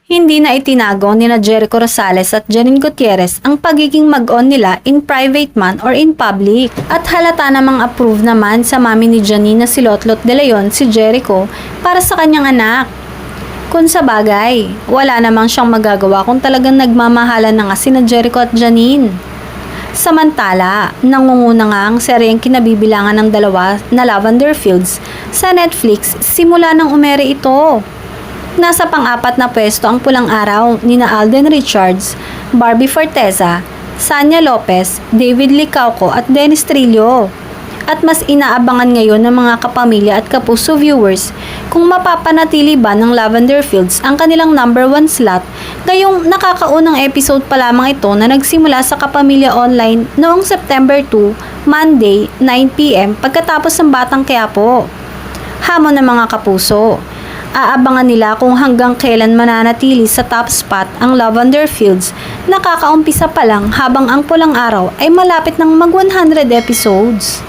Hindi na itinago ni na Jericho Rosales at Janine Gutierrez ang pagiging mag-on nila in private man or in public. At halata namang approve naman sa mami ni Janine na si Lotlot de Leon si Jericho para sa kanyang anak. Kung sa bagay, wala namang siyang magagawa kung talagang nagmamahalan na nga sina Jericho at Janine. Samantala, nangunguna nga ang seryeng kinabibilangan ng dalawa na Lavender Fields sa Netflix simula nang umere ito. Nasa pang-apat na pwesto ang Pulang Araw ni na Alden Richards, Barbie Forteza, Sanya Lopez, David Licauco at Dennis Trillo. At mas inaabangan ngayon ng mga kapamilya at kapuso viewers kung mapapanatili ba ng Lavender Fields ang kanilang number 1 slot ngayong nakakaunang episode pa lamang ito na nagsimula sa Kapamilya Online noong September 2, Monday, 9pm pagkatapos ng Batang Quiapo. Hamon ng mga kapuso. Aabangan nila kung hanggang kailan mananatili sa top spot ang Lavender Fields na kakaumpisa pa lang habang ang Pulang Araw ay malapit ng mag 100 episodes.